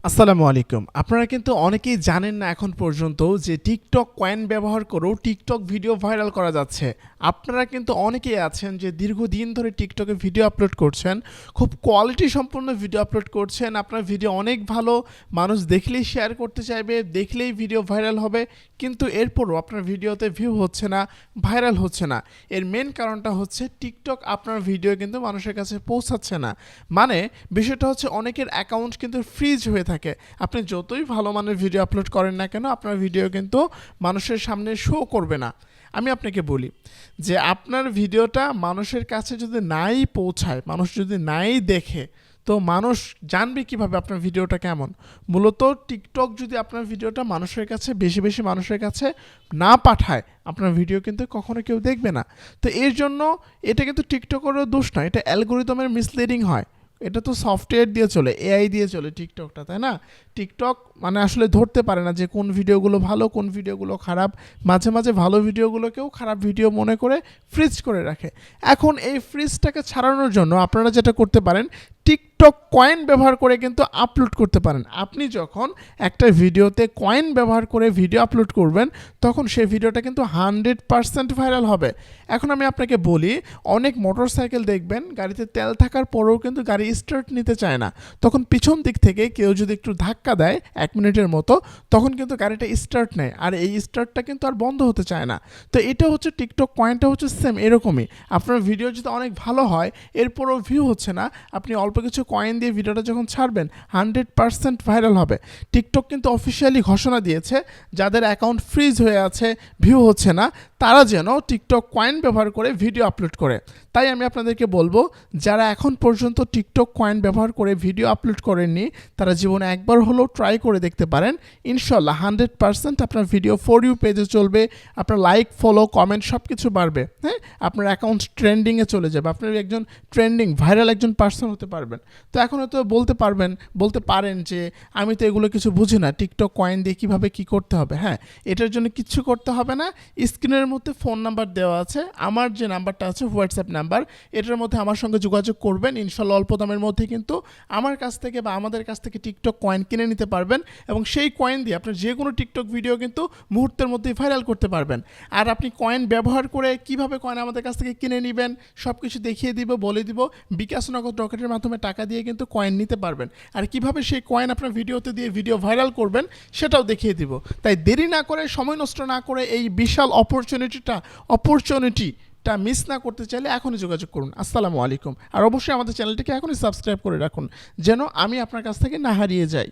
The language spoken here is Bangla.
আসসালামু আলাইকুম। আপনারা কিন্তু অনেকেই জানেন না এখন পর্যন্ত যে টিকটক কয়েন ব্যবহার করেও টিকটক ভিডিও ভাইরাল করা যাচ্ছে। আপনারা কিন্তু অনেকেই আছেন যে দীর্ঘদিন ধরে টিকটকে ভিডিও আপলোড করছেন, খুব কোয়ালিটি সম্পন্ন ভিডিও আপলোড করছেন। আপনার ভিডিও অনেক ভালো, মানুষ দেখলেই শেয়ার করতে চাইবে, দেখলেই ভিডিও ভাইরাল হবে, কিন্তু এরপরও আপনার ভিডিওতে ভিউ হচ্ছে না, ভাইরাল হচ্ছে না। এর মেন কারণটা হচ্ছে টিকটক আপনার ভিডিও কিন্তু মানুষের কাছে পৌঁছাচ্ছে না। মানে বিষয়টা হচ্ছে অনেকের অ্যাকাউন্ট কিন্তু ফ্রিজ হয়ে থাকে। আপনি যতই ভালো মানের ভিডিও আপলোড করেন না কেন, আপনার ভিডিও কিন্তু মানুষের সামনে শো করবে না। আমি আপনাকে বলি যে আপনার ভিডিওটা মানুষের কাছে যদি নাই পৌঁছায়, মানুষ যদি নাই দেখে, তো মানুষ জানবে কিভাবে আপনার ভিডিওটা কেমন। মূলত টিকটক যদি আপনার ভিডিওটা মানুষের কাছে বেশি বেশি মানুষের কাছে না পাঠায়, আপনার ভিডিও কিন্তু কখনো কেউ দেখবে না। তো এর জন্য এটা কিন্তু টিকটকেরও দোষ না, এটা অ্যালগোরিদমের মিসলিডিং হয়। এটা তো সফটওয়্যার দিয়ে চলে, এআই দিয়ে চলে টিকটকটা, তাই না? টিকটক মানে আসলে ধরতে পারে না যে কোন ভিডিওগুলো ভালো, কোন ভিডিওগুলো খারাপ। মাঝে মাঝে ভালো ভিডিওগুলোকেও খারাপ ভিডিও মনে করে ফ্রিজ করে রাখে। এখন এই ফ্রিজটাকে ছাড়ানোর জন্য আপনারা যেটা করতে পারেন, টিকটক কয়েন ব্যবহার করে কিন্তু আপলোড করতে পারেন। আপনি যখন একটা ভিডিওতে কয়েন ব্যবহার করে ভিডিও আপলোড করবেন, তখন সেই ভিডিওটা কিন্তু 100% ভাইরাল হবে। এখন আমি আপনাকে বলি, অনেক মোটরসাইকেল দেখবেন গাড়িতে তেল থাকার পরেও কিন্তু গাড়ি স্টার্ট নিতে চায় না। তখন পিছন দিক থেকে কেউ যদি একটু ধাক্কা দেয় 1 মিনিটের মতো, তখন কিন্তু গাড়িটা স্টার্ট নেয়, আর এই স্টার্টটা কিন্তু আর বন্ধ হতে চায় না। তো এটা হচ্ছে টিকটক কয়েনটা হচ্ছে সেম এরকমই। আপনার ভিডিও যদি অনেক ভালো হয়, এরপরও ভিউ হচ্ছে না, আপনি অল্প কিছু কয়েন দিয়ে ভিডিওটা যখন ছাড়বেন 100% ভাইরাল হবে। টিকটক কিন্তু অফিসিয়ালি ঘোষণা দিয়েছে, যাদের অ্যাকাউন্ট ফ্রিজ হয়ে আছে, ভিউ হচ্ছে না, তারা যেন টিকটক কয়েন ব্যবহার করে ভিডিও আপলোড করে। তাই আমি আপনাদেরকে বলবো, যারা এখন পর্যন্ত টিকটক কয়েন ব্যবহার করে ভিডিও আপলোড করেননি, তারা জীবনে একবার হলেও ট্রাই করে দেখতে পারেন। ইনশাল্লাহ 100% আপনার ভিডিও ফর ইউ পেজে চলবে, আপনার লাইক, ফলো, কমেন্ট সব কিছু বাড়বে। হ্যাঁ, আপনার অ্যাকাউন্ট ট্রেন্ডিংয়ে চলে যাবে, আপনার একজন ট্রেন্ডিং ভাইরাল একজন পার্সন হতে পারবেন। তো এখন হয়তো বলতে পারেন যে আমি তো এগুলো কিছু বুঝি না, টিকটক কয়েন দিয়ে কীভাবে কী করতে হবে। হ্যাঁ, এটার জন্য কিচ্ছু করতে হবে না। স্ক্রিনের মধ্যে ফোন নাম্বার দেওয়া আছে, আমার যে নাম্বারটা আছে হোয়াটসঅ্যাপ নাম্বার, এটার মধ্যে আমার সঙ্গে যোগাযোগ করবেন। ইনশাল্লাহ অল্প দামের মধ্যে কিন্তু আমার কাছ থেকে বা আমাদের কাছ থেকে টিকটক কয়েন কিনে নিতে পারবেন, এবং সেই কয়েন দিয়ে আপনার যে কোনো টিকটক ভিডিও কিন্তু মুহূর্তের মধ্যেই ভাইরাল করতে পারবেন। আর আপনি কয়েন ব্যবহার করে কিভাবে কয়েন আমাদের কাছ থেকে কিনে নেবেন সব কিছু দেখিয়ে দিব, বলে দিব। বিকাশ নগদ রকেটের মাধ্যমে টাকা দিয়ে কিন্তু কয়েন নিতে পারবেন, আর কিভাবে সেই কয়েন আপনার ভিডিওতে দিয়ে ভিডিও ভাইরাল করবেন সেটাও দেখিয়ে দিব। তাই দেরি না করে, সময় নষ্ট না করে এই বিশাল অপরচুনিটিটা মিস না করতে চাইলে এখনই যোগাযোগ করুন। আসসালামু আলাইকুম। আর অবশ্যই আমাদের চ্যানেলটিকে এখনই সাবস্ক্রাইব করে রাখুন, যেন আমি আপনার কাছ থেকে না হারিয়ে যাই।